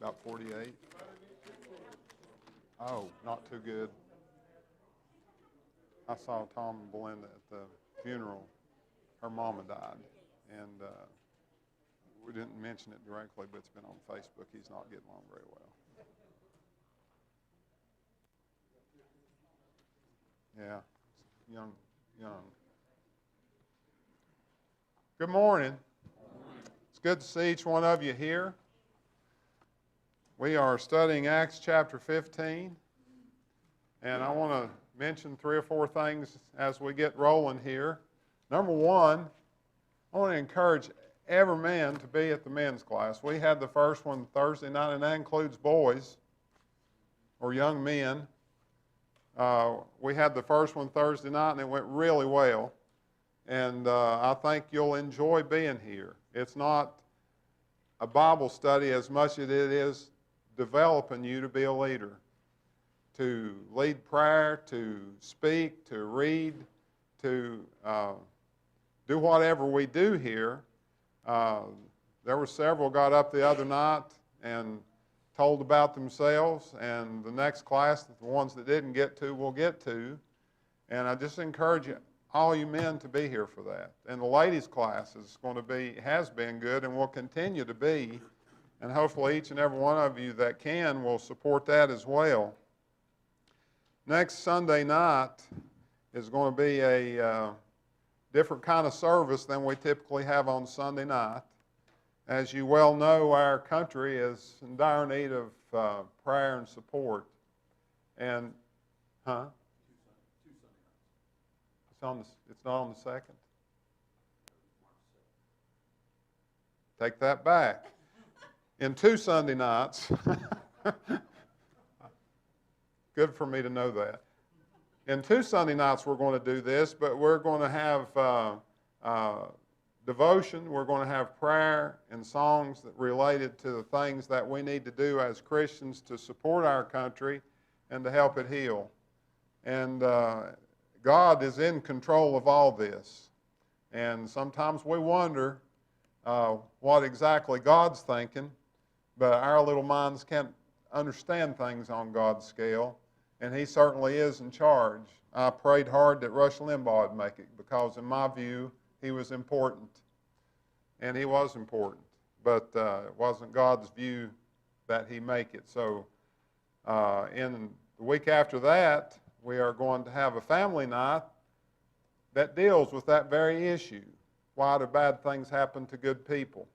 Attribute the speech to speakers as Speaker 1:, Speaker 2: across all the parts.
Speaker 1: About 48. Oh, not too good. I saw Tom and Belinda at the funeral. Her mama died, and we didn't mention it directly, but it's been on Facebook. He's not getting along very well. Yeah, young. Good morning. It's good to see each one of you here. We are studying Acts chapter 15, and I want to mention 3 or 4 things as we get rolling here. Number one, I want to encourage every man to be at the men's class. We had the first one Thursday night, and that includes boys or young men. We had the first one Thursday night, and it went really well. And I think you'll enjoy being here. It's not a Bible study as much as it is developing you to be a leader, to lead prayer, to speak, to read, to do whatever we do here. There were several got up the other night and told about themselves, and the next class, the ones that didn't get to, will get to. And I just encourage you, all you men, to be here for that. And the ladies' class has been good and will continue to be. And hopefully each and every one of you that can will support that as well. Next Sunday night is going to be a different kind of service than we typically have on Sunday night. As you well know, our country is in dire need of prayer and support. And, It's not on the 2nd? Take that back. In 2 Sunday nights, good for me to know that. In 2 Sunday nights we're going to do this, but we're going to have devotion, we're going to have prayer and songs that related to the things that we need to do as Christians to support our country and to help it heal. And God is in control of all this. And sometimes we wonder what exactly God's thinking, but our little minds can't understand things on God's scale, and He certainly is in charge. I prayed hard that Rush Limbaugh would make it because, in my view, he was important. And he was important, but it wasn't God's view that he make it. So in the week after that, we are going to have a family night that deals with that very issue. Why do bad things happen to good people?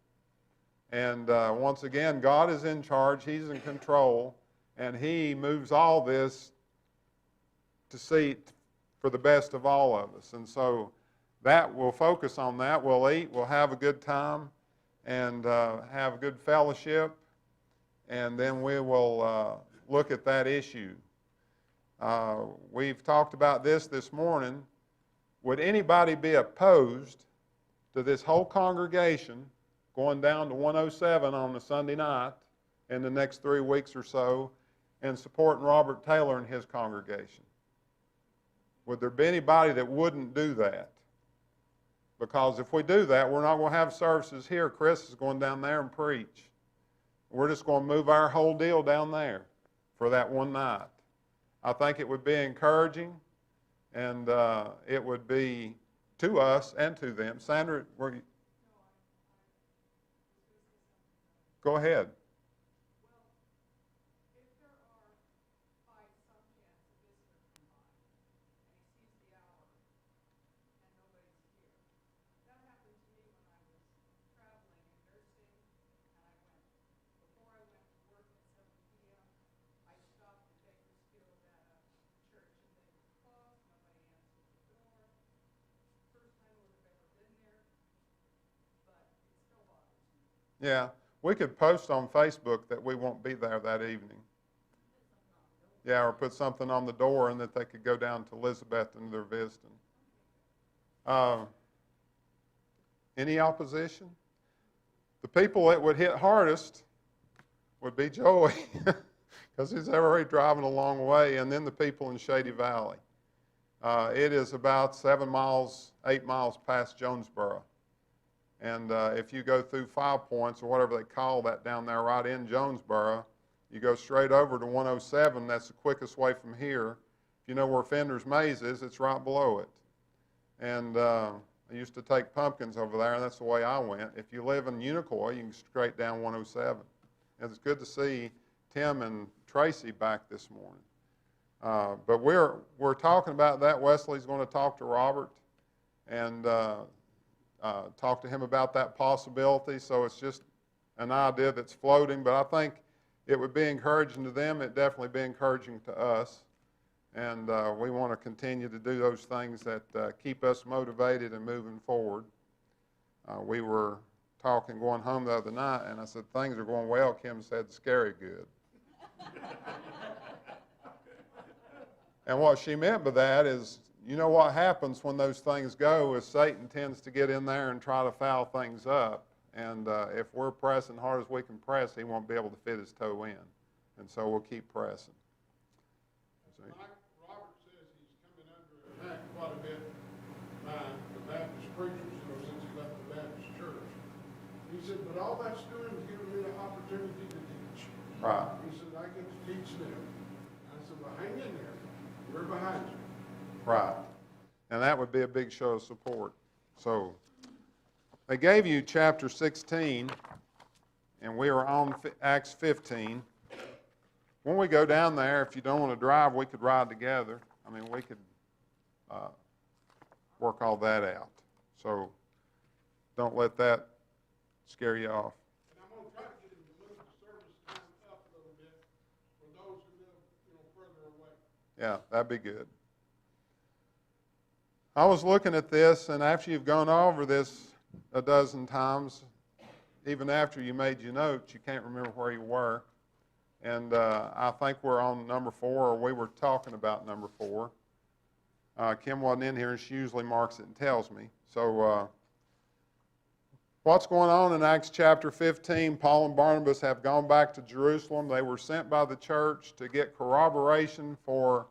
Speaker 1: And once again, God is in charge. He's in control. And He moves all this to see for the best of all of us. And so that we'll focus on that. We'll eat. We'll have a good time and have a good fellowship. And then we will look at that issue. We've talked about this morning. Would anybody be opposed to this whole congregation going down to 107 on a Sunday night in the next 3 weeks or so and supporting Robert Taylor and his congregation? Would there be anybody that wouldn't do that? Because if we do that, we're not going to have services here. Chris is going down there and preach. We're just going to move our whole deal down there for that one night. I think it would be encouraging, and it would be to us and to them. Sandra, go ahead. Yeah, we could post on Facebook that we won't be there that evening. Yeah, or put something on the door and that they could go down to Elizabeth and they're visiting. Any opposition? The people that would hit hardest would be Joey because he's already driving a long way, and then the people in Shady Valley. It is about 7 miles, 8 miles past Jonesboro. And if you go through 5 Points or whatever they call that down there right in Jonesboro, you go straight over to 107. That's the quickest way from here. If you know where Fender's Maze is, it's right below it. And I used to take pumpkins over there, and that's the way I went. If you live in Unicoi, you can straight down 107. And it's good to see Tim and Tracy back this morning. But we're talking about that. Wesley's going to talk to Robert and talk to him about that possibility. So it's just an idea that's floating, but I think it would be encouraging to them. It'd definitely be encouraging to us. And we want to continue to do those things that keep us motivated and moving forward. We were talking going home the other night, and I said, things are going well. Kim said, scary good. And what she meant by that is, you know what happens when those things go is Satan tends to get in there and try to foul things up. And if we're pressing hard as we can press, he won't be able to fit his toe in. And so we'll keep pressing.
Speaker 2: Robert says he's coming under attack quite a bit by the Baptist preachers, since he left the Baptist church. He said, but all that's doing is giving me an opportunity to teach.
Speaker 1: Right.
Speaker 2: He said, I get to teach them. I said, well, hang in there. We're behind you.
Speaker 1: Right. And that would be a big show of support. So they gave you chapter 16, and we are on Acts 15. When we go down there, if you don't want to drive, we could ride together. I mean, we could work all that out. So don't let that scare you off.
Speaker 2: And I'm going to try to get him to move the service time up a little bit for those who live, further away.
Speaker 1: Yeah, that'd be good. I was looking at this, and after you've gone over this a dozen times, even after you made your notes, you can't remember where you were. And I think we're on number 4, or we were talking about number 4. Kim wasn't in here, and she usually marks it and tells me. So what's going on in Acts chapter 15? Paul and Barnabas have gone back to Jerusalem. They were sent by the church to get corroboration for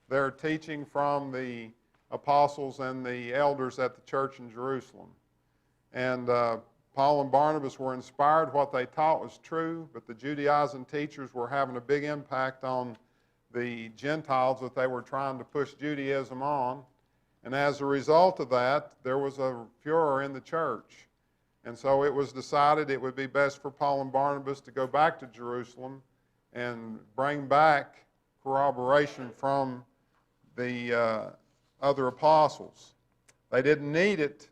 Speaker 1: their teaching from the apostles and the elders at the church in Jerusalem. And Paul and Barnabas were inspired. What they taught was true, but the Judaizing teachers were having a big impact on the Gentiles that they were trying to push Judaism on. And as a result of that, there was a furor in the church. And so it was decided it would be best for Paul and Barnabas to go back to Jerusalem and bring back corroboration from the other apostles. They didn't need it,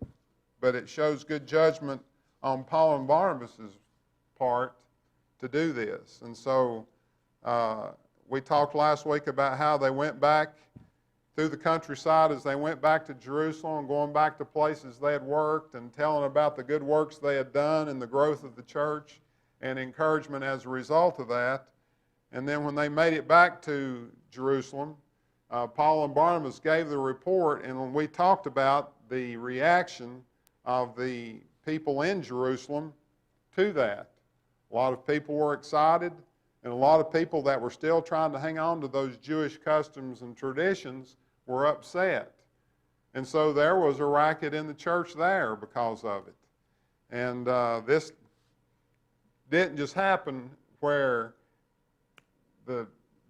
Speaker 1: but it shows good judgment on Paul and Barnabas' part to do this. And so we talked last week about how they went back through the countryside as they went back to Jerusalem, going back to places they had worked and telling about the good works they had done and the growth of the church and encouragement as a result of that. And then when they made it back to Jerusalem, Paul and Barnabas gave the report, and when we talked about the reaction of the people in Jerusalem to that. A lot of people were excited, and a lot of people that were still trying to hang on to those Jewish customs and traditions were upset. And so there was a racket in the church there because of it. And this didn't just happen where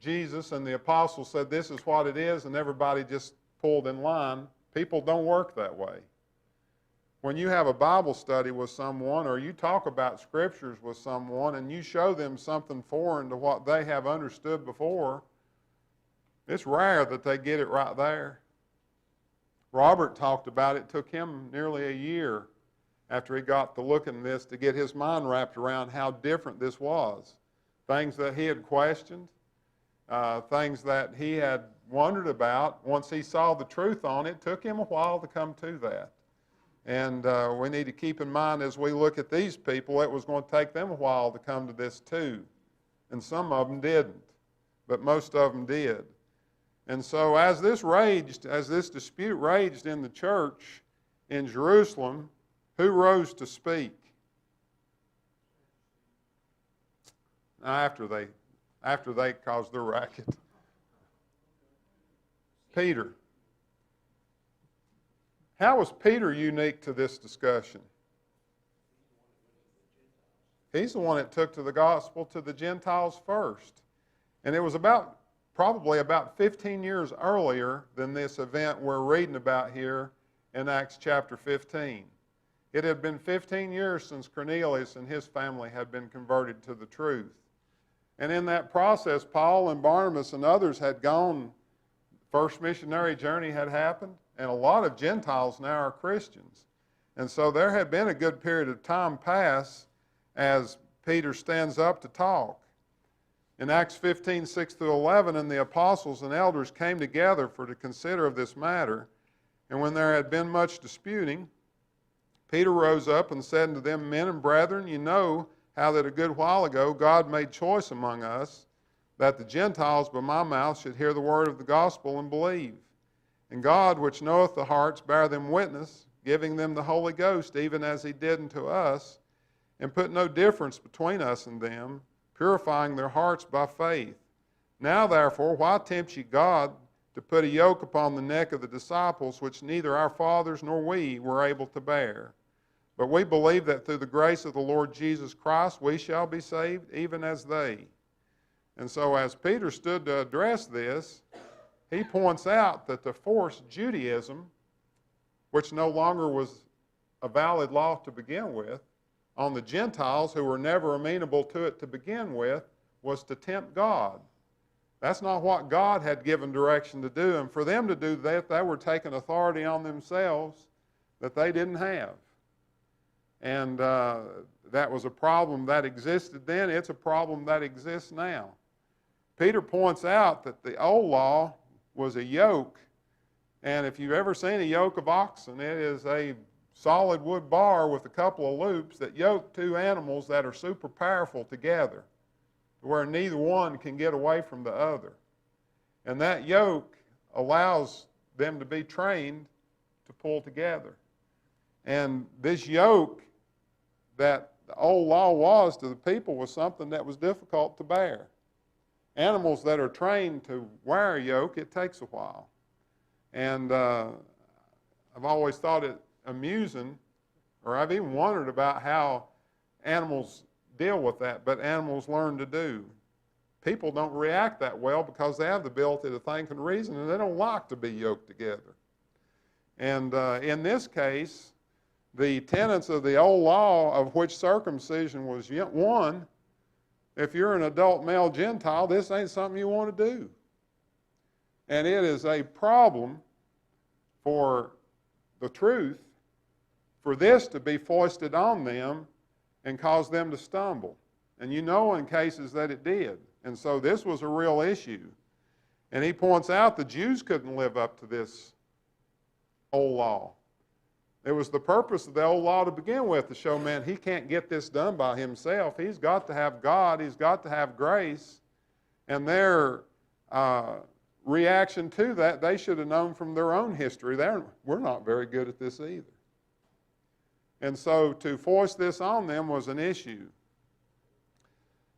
Speaker 1: Jesus and the apostles said this is what it is and everybody just pulled in line. People don't work that way. When you have a Bible study with someone or you talk about scriptures with someone and you show them something foreign to what they have understood before, it's rare that they get it right there. Robert talked about it. It took him nearly a year after he got to look at this to get his mind wrapped around how different this was. Things that he had questioned, things that he had wondered about. Once he saw the truth on it, took him a while to come to that. And we need to keep in mind as we look at these people, it was going to take them a while to come to this too. And some of them didn't, but most of them did. And so as this dispute raged in the church in Jerusalem, who rose to speak? After they caused the racket. Peter. How was Peter unique to this discussion? He's the one that took to the gospel to the Gentiles first. And it was probably about 15 years earlier than this event we're reading about here in Acts chapter 15. It had been 15 years since Cornelius and his family had been converted to the truth. And in that process, Paul and Barnabas and others had gone. First missionary journey had happened, and a lot of Gentiles now are Christians. And so there had been a good period of time pass as Peter stands up to talk. In Acts 15, 6 through 11, and the apostles and elders came together to consider of this matter. And when there had been much disputing, Peter rose up and said unto them, Men and brethren, you know how that a good while ago God made choice among us, that the Gentiles by my mouth should hear the word of the gospel and believe. And God, which knoweth the hearts, bare them witness, giving them the Holy Ghost, even as he did unto us, and put no difference between us and them, purifying their hearts by faith. Now therefore, why tempt ye God to put a yoke upon the neck of the disciples, which neither our fathers nor we were able to bear? But we believe that through the grace of the Lord Jesus Christ we shall be saved, even as they. And so as Peter stood to address this, he points out that to force Judaism, which no longer was a valid law to begin with, on the Gentiles who were never amenable to it to begin with, was to tempt God. That's not what God had given direction to do. And for them to do that, they were taking authority on themselves that they didn't have. And that was a problem that existed then. It's a problem that exists now. Peter points out that the old law was a yoke. And if you've ever seen a yoke of oxen, it is a solid wood bar with a couple of loops that yoke two animals that are super powerful together, where neither one can get away from the other. And that yoke allows them to be trained to pull together. And this yoke that the old law was to the people was something that was difficult to bear. Animals that are trained to wear a yoke, it takes a while. And I've always thought it amusing, or I've even wondered about how animals deal with that, but animals learn to do. People don't react that well because they have the ability to think and reason, and they don't like to be yoked together. And in this case, the tenets of the old law, of which circumcision was one, if you're an adult male Gentile, this ain't something you want to do. And it is a problem for the truth for this to be foisted on them and cause them to stumble. And you know in cases that it did. And so this was a real issue. And he points out the Jews couldn't live up to this old law. It was the purpose of the old law to begin with, to show man he can't get this done by himself. He's got to have God. He's got to have grace. And their reaction to that, they should have known from their own history. We're not very good at this either. And so to force this on them was an issue.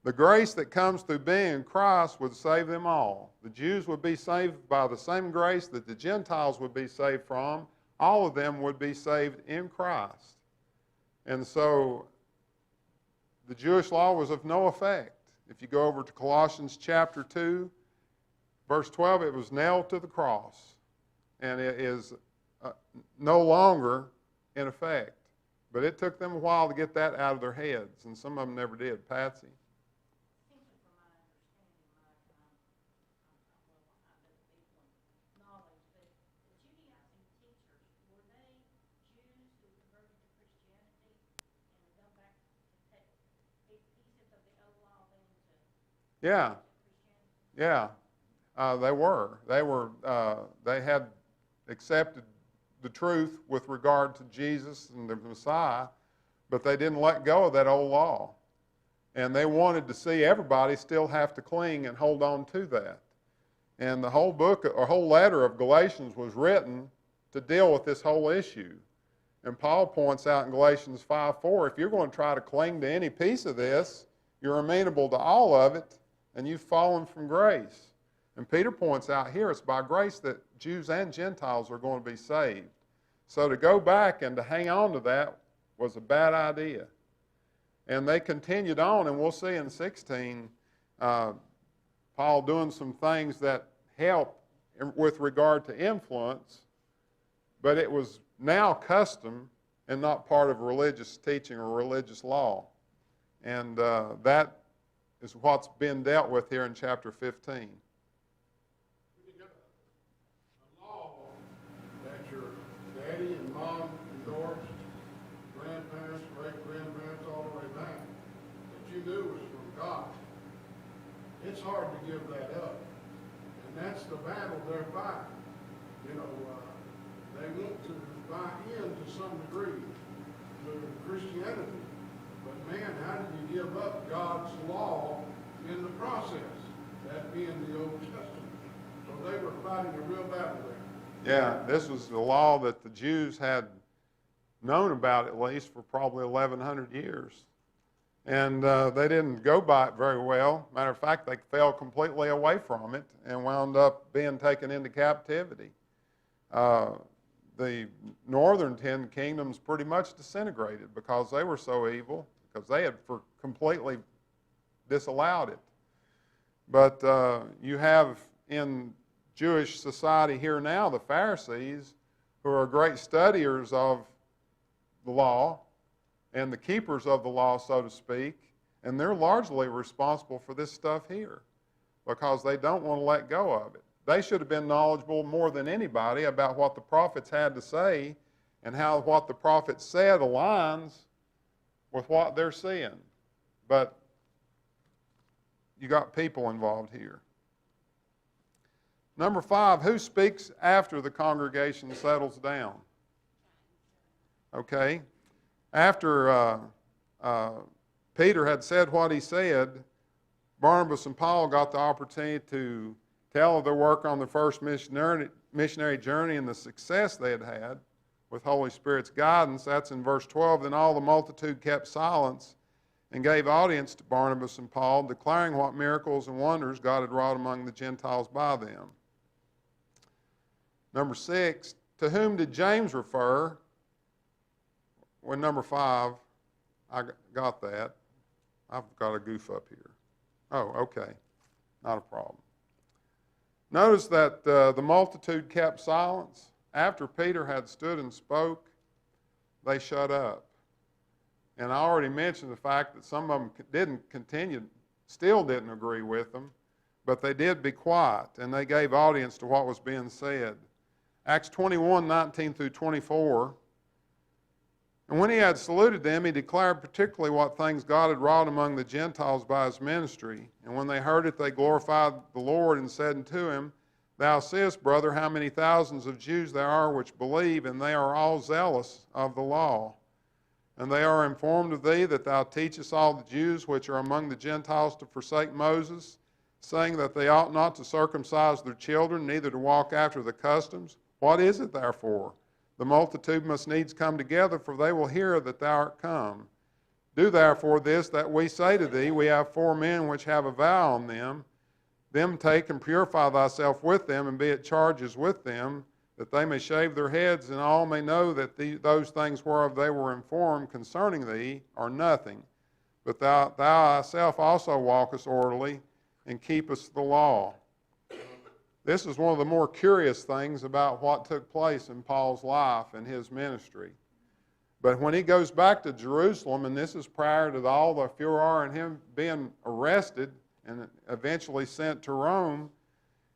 Speaker 1: The grace that comes through being in Christ would save them all. The Jews would be saved by the same grace that the Gentiles would be saved from. All of them would be saved in Christ. And so the Jewish law was of no effect. If you go over to Colossians chapter 2, verse 12, it was nailed to the cross. And it is no longer in effect. But it took them a while to get that out of their heads, and some of them never did. Patsy? Yeah, yeah, they were. They had accepted the truth with regard to Jesus and the Messiah, but they didn't let go of that old law. And they wanted to see everybody still have to cling and hold on to that. And the whole book, or whole letter of Galatians was written to deal with this whole issue. And Paul points out in Galatians 5:4, if you're going to try to cling to any piece of this, you're amenable to all of it, and you've fallen from grace. And Peter points out here it's by grace that Jews and Gentiles are going to be saved. So to go back and to hang on to that was a bad idea. And they continued on, and we'll see in 16, Paul doing some things that help with regard to influence, but it was now custom and not part of religious teaching or religious law. And that is what's been dealt with here in chapter 15.
Speaker 2: You got a law that your daddy and mom endorsed, grandparents, great-grandparents, all the way back, that you knew was from God. It's hard to give that up. And that's the battle they're fighting. You know, they want to buy in to some degree to Christianity. But man, how do you give up God's law in the process? That being the Old Testament. So they were fighting a real battle there.
Speaker 1: Yeah, this was the law that the Jews had known about at least for probably 1,100 years. And they didn't go by it very well. Matter of fact, they fell completely away from it and wound up being taken into captivity. The northern 10 kingdoms pretty much disintegrated because they were so evil, because they had completely disallowed it. But you have in Jewish society here now the Pharisees, who are great studiers of the law and the keepers of the law, so to speak, and they're largely responsible for this stuff here because they don't want to let go of it. They should have been knowledgeable more than anybody about what the prophets had to say and how what the prophets said aligns with what they're seeing. But you got people involved here. Number 5, who speaks after the congregation settles down? Okay. After Peter had said what he said, Barnabas and Paul got the opportunity to tell of their work on the first missionary journey and the success they had had with Holy Spirit's guidance. That's in verse 12. Then all the multitude kept silence and gave audience to Barnabas and Paul, declaring what miracles and wonders God had wrought among the Gentiles by them. Number 6, to whom did James refer? Well, number 5, I got that. I've got a goof up here. Oh, okay. Not a problem. Notice that the multitude kept silence. After Peter had stood and spoke, they shut up. And I already mentioned the fact that some of them still didn't agree with them, but they did be quiet, and they gave audience to what was being said. Acts 21, 19 through 24. And when he had saluted them, he declared particularly what things God had wrought among the Gentiles by his ministry. And when they heard it, they glorified the Lord and said unto him, Thou seest, brother, how many thousands of Jews there are which believe, and they are all zealous of the law. And they are informed of thee that thou teachest all the Jews which are among the Gentiles to forsake Moses, saying that they ought not to circumcise their children, neither to walk after the customs. What is it therefore? The multitude must needs come together, for they will hear that thou art come. Do therefore this that we say to thee, we have 4 men which have a vow on them. Them take and purify thyself with them, and be at charges with them, that they may shave their heads, and all may know that those things whereof they were informed concerning thee are nothing. But thou thyself also walkest orderly, and keepest the law. This is one of the more curious things about what took place in Paul's life and his ministry. But when he goes back to Jerusalem, and this is prior to all the furor and him being arrested and eventually sent to Rome,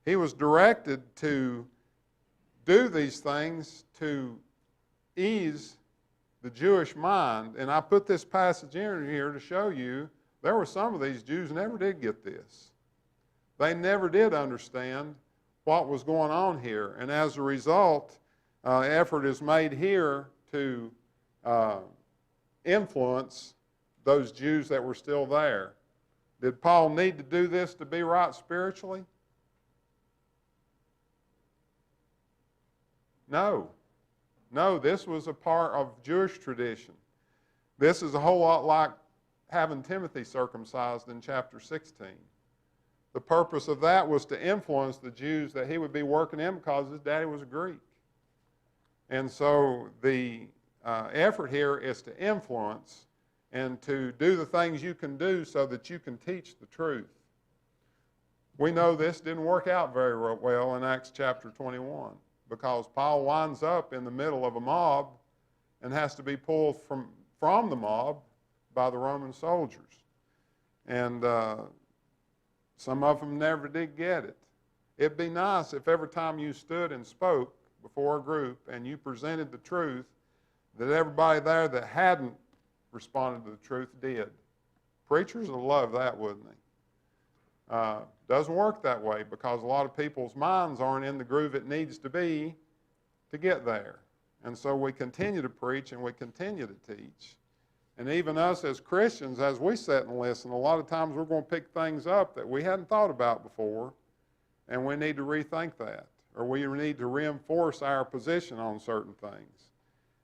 Speaker 1: he was directed to do these things to ease the Jewish mind. And I put this passage in here to show you there were some of these Jews never did get this. They never did understand what was going on here. And as a result, effort is made here to influence those Jews that were still there. Did Paul need to do this to be right spiritually? No. No, this was a part of Jewish tradition. This is a whole lot like having Timothy circumcised in chapter 16. The purpose of that was to influence the Jews that he would be working in because his daddy was a Greek. And so the effort here is to influence and to do the things you can do so that you can teach the truth. We know this didn't work out very well in Acts chapter 21 because Paul winds up in the middle of a mob and has to be pulled from the mob by the Roman soldiers. And some of them never did get it. It'd be nice if every time you stood and spoke before a group and you presented the truth, that everybody there that hadn't responded to the truth did. Preachers would love that, wouldn't they? Doesn't work that way because a lot of people's minds aren't in the groove it needs to be to get there. And so we continue to preach and we continue to teach. And even us as Christians, as we sit and listen, a lot of times we're going to pick things up that we hadn't thought about before, and we need to rethink that, or we need to reinforce our position on certain things.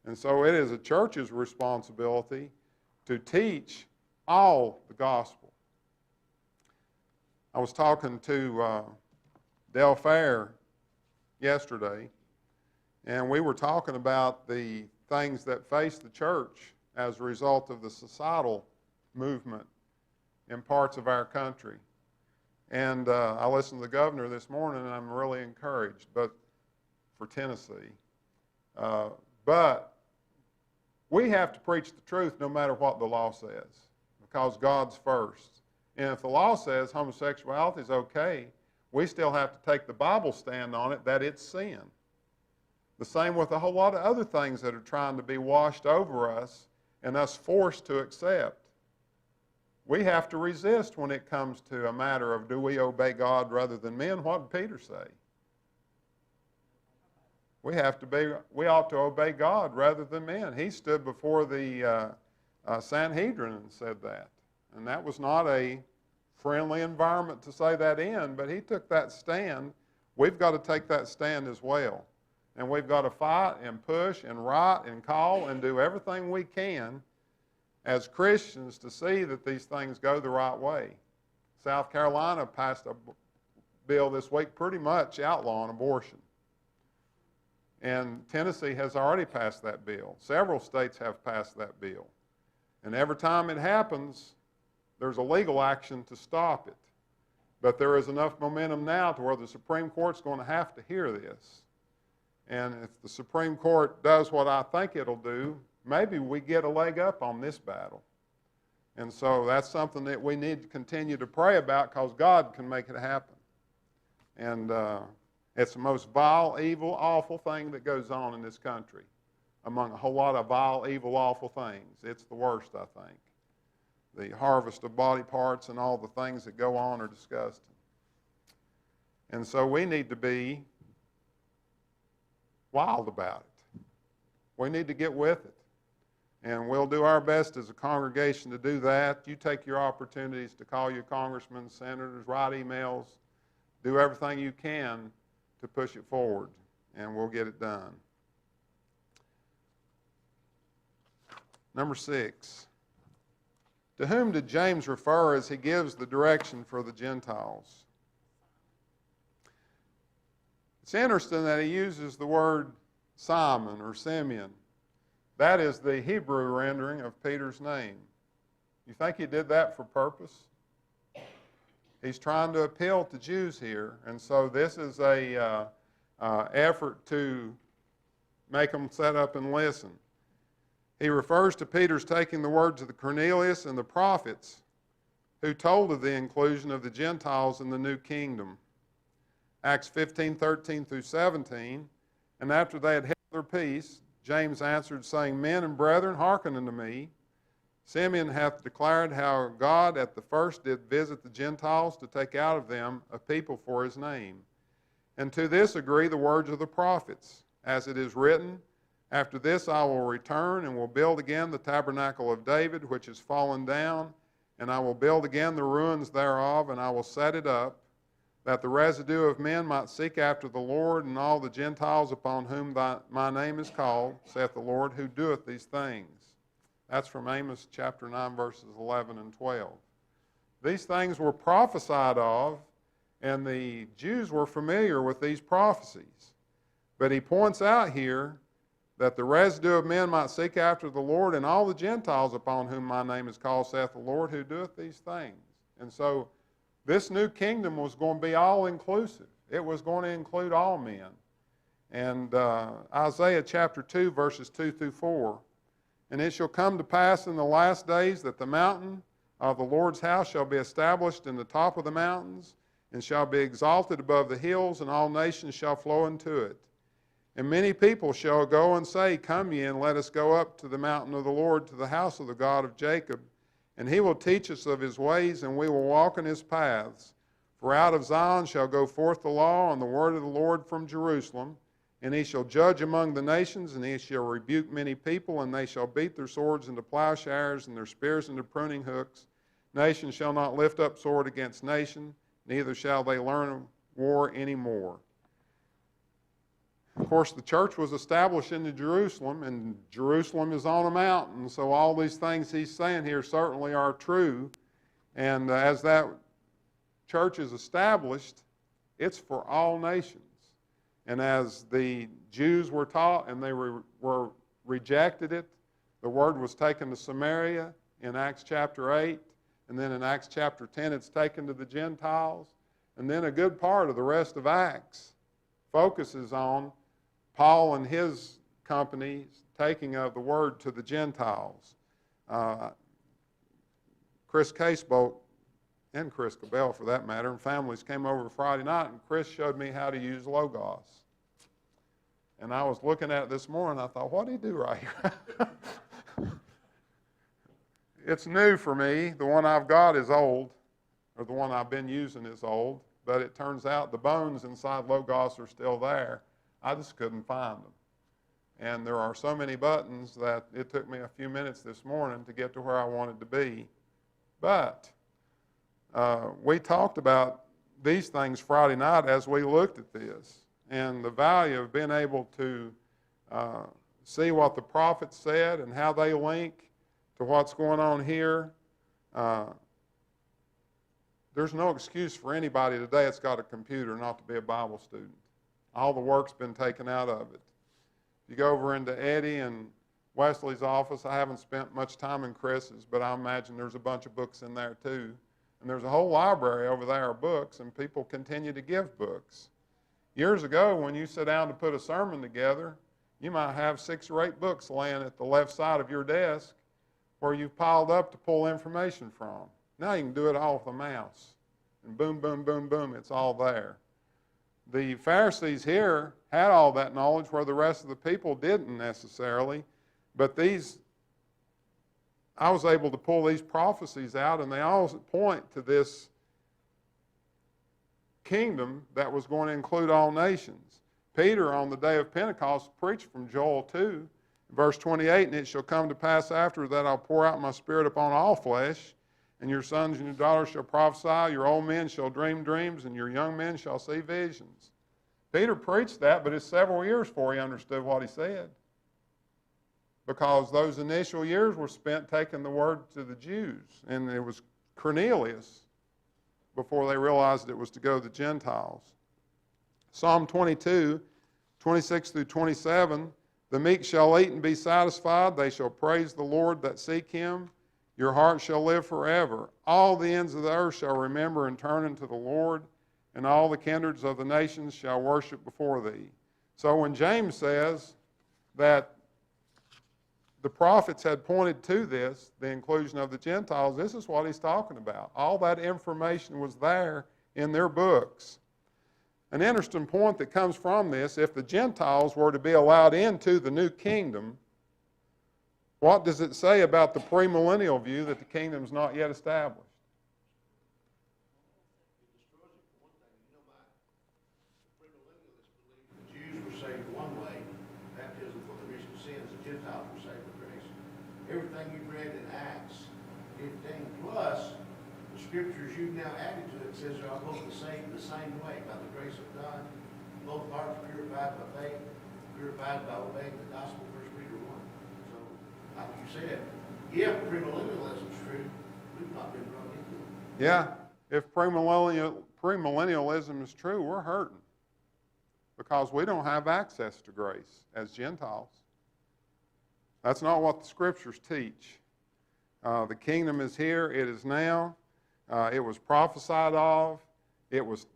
Speaker 1: And so it is a church's responsibility to teach all the gospel. I was talking to Del Fair yesterday, and we were talking about the things that face the church as a result of the societal movement in parts of our country. And I listened to the governor this morning, and I'm really encouraged, but for Tennessee. But we have to preach the truth no matter what the law says, because God's first. And if the law says homosexuality is okay, we still have to take the Bible stand on it that it's sin. The same with a whole lot of other things that are trying to be washed over us and us forced to accept. We have to resist when it comes to a matter of do we obey God rather than men. What did Peter say? We ought to obey God rather than men. He stood before the Sanhedrin and said that. And that was not a friendly environment to say that in, but he took that stand. We've got to take that stand as well. And we've got to fight and push and write and call and do everything we can as Christians to see that these things go the right way. South Carolina passed a bill this week pretty much outlawing abortion. And Tennessee has already passed that bill. Several states have passed that bill. And every time it happens, there's a legal action to stop it. But there is enough momentum now to where the Supreme Court's going to have to hear this. And if the Supreme Court does what I think it'll do, maybe we get a leg up on this battle. And so that's something that we need to continue to pray about because God can make it happen. And it's the most vile, evil, awful thing that goes on in this country. Among a whole lot of vile, evil, awful things, it's the worst, I think. The harvest of body parts and all the things that go on are disgusting. And so we need to be wild about it. We need to get with it. And we'll do our best as a congregation to do that. You take your opportunities to call your congressmen, senators, write emails, do everything you can to push it forward, and we'll get it done. Number 6. To whom did James refer as he gives the direction for the Gentiles? It's interesting that he uses the word Simon or Simeon. That is the Hebrew rendering of Peter's name. You think he did that for purpose? He's trying to appeal to Jews here, and so this is a effort to make them sit up and listen. He refers to Peter's taking the words of the Cornelius and the prophets who told of the inclusion of the Gentiles in the new kingdom. Acts 15:13 through 17, and after they had held their peace, James answered, saying, Men and brethren, hearken unto me. Simeon hath declared how God at the first did visit the Gentiles to take out of them a people for his name. And to this agree the words of the prophets, as it is written, After this I will return and will build again the tabernacle of David, which is fallen down, and I will build again the ruins thereof, and I will set it up, that the residue of men might seek after the Lord, and all the Gentiles upon whom my name is called, saith the Lord, who doeth these things. That's from Amos chapter 9, verses 11 and 12. These things were prophesied of, and the Jews were familiar with these prophecies. But he points out here that the residue of men might seek after the Lord, and all the Gentiles upon whom my name is called, saith the Lord, who doeth these things. And so this new kingdom was going to be all-inclusive. It was going to include all men. And Isaiah chapter 2, verses 2 through 4. And it shall come to pass in the last days that the mountain of the Lord's house shall be established in the top of the mountains, and shall be exalted above the hills, and all nations shall flow into it. And many people shall go and say, Come ye, and let us go up to the mountain of the Lord, to the house of the God of Jacob. And he will teach us of his ways, and we will walk in his paths. For out of Zion shall go forth the law and the word of the Lord from Jerusalem. And he shall judge among the nations, and he shall rebuke many people, and they shall beat their swords into plowshares, and their spears into pruning hooks. Nation shall not lift up sword against nation, neither shall they learn war any more. Of course, the church was established in Jerusalem, and Jerusalem is on a mountain, so all these things he's saying here certainly are true. And as that church is established, it's for all nations. And as the Jews were taught and they were rejected it, the word was taken to Samaria in Acts chapter 8, and then in Acts chapter 10 it's taken to the Gentiles. And then a good part of the rest of Acts focuses on Paul and his company's taking of the word to the Gentiles. Chris Casebolt, and Chris Cabell for that matter, and families came over Friday night, and Chris showed me how to use Logos. And I was looking at it this morning, I thought, what did he do right here? It's new for me. The one I've got is old, or the one I've been using is old, but it turns out the bones inside Logos are still there. I just couldn't find them. And there are so many buttons that it took me a few minutes this morning to get to where I wanted to be. But we talked about these things Friday night as we looked at this, and the value of being able to see what the prophets said and how they link to what's going on here. There's no excuse for anybody today that's got a computer not to be a Bible student. All the work's been taken out of it. If you go over into Eddie and Wesley's office, I haven't spent much time in Chris's, but I imagine there's a bunch of books in there too. And there's a whole library over there of books, and people continue to give books. Years ago, when you sit down to put a sermon together, you might have 6 or 8 books laying at the left side of your desk where you've piled up to pull information from. Now you can do it all with a mouse. And boom, boom, boom, boom, it's all there. The Pharisees here had all that knowledge where the rest of the people didn't necessarily. But I was able to pull these prophecies out, and they all point to this kingdom that was going to include all nations. Peter, on the day of Pentecost, preached from Joel 2, verse 28, and it shall come to pass after that I'll pour out my spirit upon all flesh, and your sons and your daughters shall prophesy, your old men shall dream dreams, and your young men shall see visions. Peter preached that, but it's several years before he understood what he said, because those initial years were spent taking the word to the Jews, and it was Cornelius before they realized it was to go to the Gentiles. Psalm 22, 26 through 27, the meek shall eat and be satisfied. They shall praise the Lord that seek him. Your heart shall live forever. All the ends of the earth shall remember and turn unto the Lord, and all the kindreds of the nations shall worship before thee. So when James says that the prophets had pointed to this, the inclusion of the Gentiles, this is what he's talking about. All that information was there in their books. An interesting point that comes from this, if the Gentiles were to be allowed into the new kingdom, what does it say about the premillennial view that the kingdom's not yet established?
Speaker 2: It destroys it for one thing. You know, the premillennialists believe the Jews were saved one way, baptism for the remission of sins, the Gentiles were saved by grace. Everything you've read in Acts 15 plus, the scriptures you've now added to it says they're all both the same way, by the grace of God. Both parts purified by faith, purified by obeying the gospel, 1 Peter 1. So, like you said, if premillennialism is true, we've not been brought into it.
Speaker 1: Yeah, if premillennialism is true, we're hurting, because we don't have access to grace as Gentiles. That's not what the Scriptures teach. The kingdom is here. It is now. It was prophesied of. It was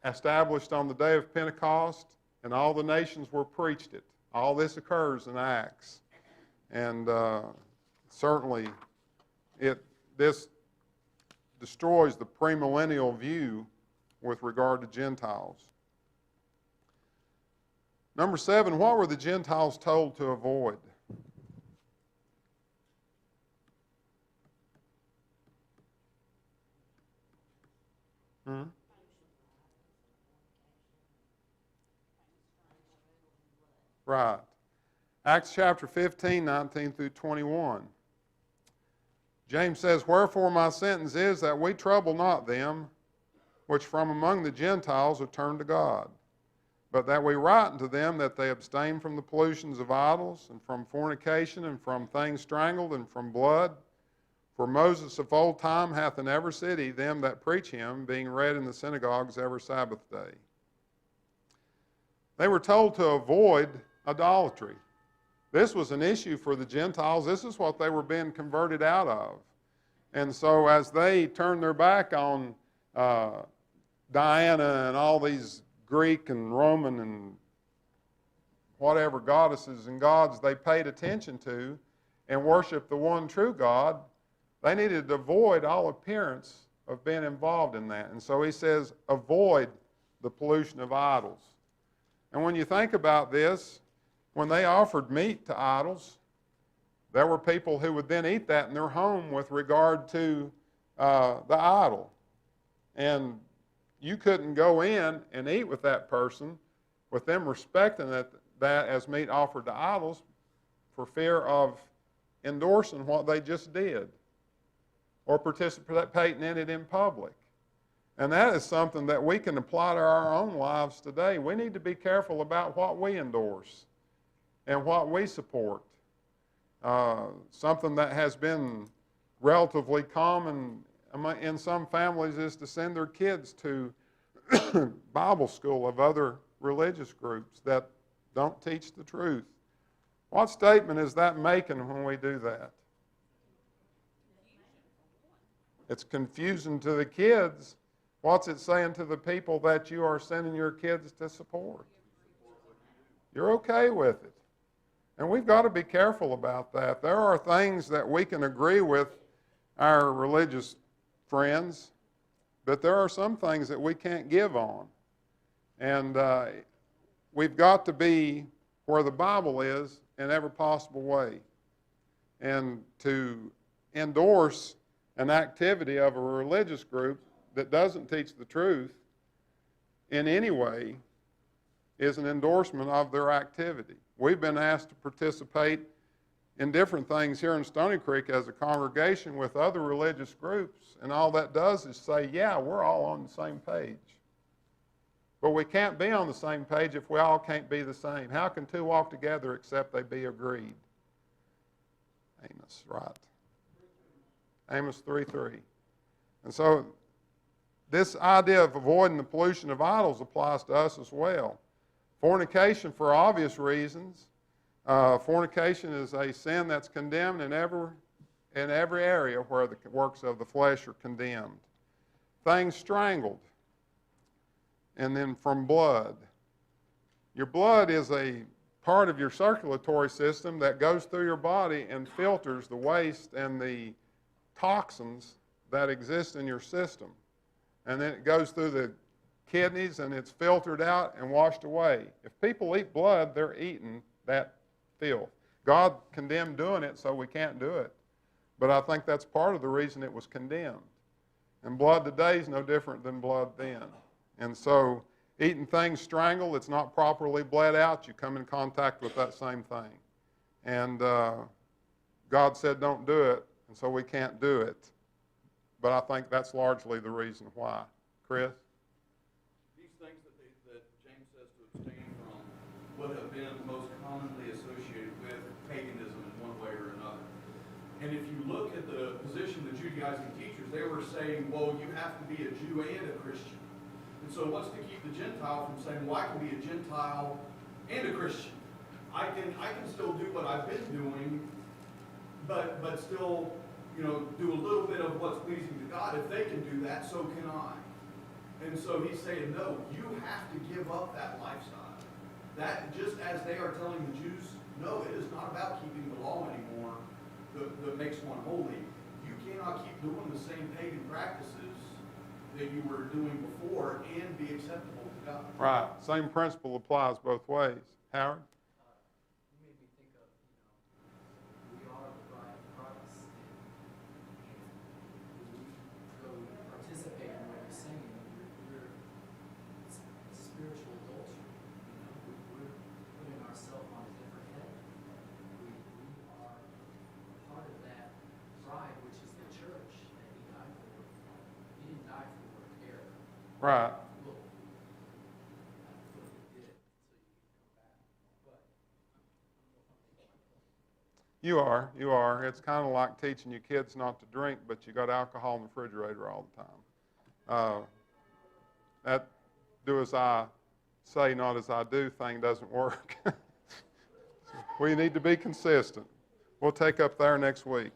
Speaker 1: established on the day of Pentecost, and all the nations were preached it. All this occurs in Acts. And certainly this destroys the premillennial view with regard to Gentiles. Number 7, what were the Gentiles told to avoid? Right. Acts chapter 15, 19 through 21. James says, "Wherefore my sentence is that we trouble not them which from among the Gentiles are turned to God, but that we write unto them that they abstain from the pollutions of idols, and from fornication, and from things strangled, and from blood. For Moses of old time hath in every city them that preach him, being read in the synagogues every Sabbath day." They were told to avoid idolatry. This was an issue for the Gentiles. This is what they were being converted out of. And so as they turned their back on Diana and all these Greek and Roman and whatever goddesses and gods they paid attention to and worshiped the one true God, they needed to avoid all appearance of being involved in that. And so he says, avoid the pollution of idols. And when you think about this, when they offered meat to idols, there were people who would then eat that in their home with regard to the idol. And you couldn't go in and eat with that person with them respecting that as meat offered to idols for fear of endorsing what they just did or participating in it in public. And that is something that we can apply to our own lives today. We need to be careful about what we endorse and what we support. Something that has been relatively common in some families is to send their kids to Bible school of other religious groups that don't teach the truth. What statement is that making when we do that? It's confusing to the kids. What's it saying to the people that you are sending your kids to support? You're okay with it. And we've got to be careful about that. There are things that we can agree with our religious friends, but there are some things that we can't give on. And we've got to be where the Bible is in every possible way. And to endorse an activity of a religious group that doesn't teach the truth in any way is an endorsement of their activity. We've been asked to participate in different things here in Stoney Creek as a congregation with other religious groups, and all that does is say, yeah, we're all on the same page. But we can't be on the same page if we all can't be the same. How can two walk together except they be agreed? Amos, right. Amos 3:3. And so this idea of avoiding the pollution of idols applies to us as well. Fornication, for obvious reasons. Fornication is a sin that's condemned in every area where the works of the flesh are condemned. Things strangled. And then from blood. Your blood is a part of your circulatory system that goes through your body and filters the waste and the toxins that exist in your system. And then it goes through the kidneys and it's filtered out and washed away. If people eat blood, they're eating that filth. God condemned doing it, so we can't do it. But I think that's part of the reason it was condemned. And blood today is no different than blood then. And so eating things strangled, it's not properly bled out, you come in contact with that same thing. And God said don't do it, and so we can't do it. But I think that's largely the reason why. Chris?
Speaker 3: These things that James says to abstain from would have been most commonly associated with paganism in one way or another. And if you look at the position of the Judaizing teachers, they were saying, well, you have to be a Jew and a Christian. And so what's to keep the Gentile from saying, well, I can be a Gentile and a Christian? I can still do what I've been doing, but still, you know, do a little bit of what's pleasing to God. If they can do that, so can I. And so he's saying, no, you have to give up that lifestyle. That, just as they are telling the Jews, no, it is not about keeping the law anymore that makes one holy. You cannot keep doing the same pagan practices that you were doing before and be acceptable to God.
Speaker 1: Right. Same principle applies both ways. Howard?
Speaker 4: You made me think of, we are the bride of Christ, and when we go participate in what you're saying, it's spiritual adultery. We're putting ourselves on a different head. We are part of that bride, which is the church that he died for. He didn't die for error.
Speaker 1: Right.
Speaker 4: Look, that's what he did, so you can come back. But
Speaker 1: You are. It's kind of like teaching your kids not to drink, but you got alcohol in the refrigerator all the time. That do as I say, not as I do thing doesn't work. We need to be consistent. We'll take up there next week.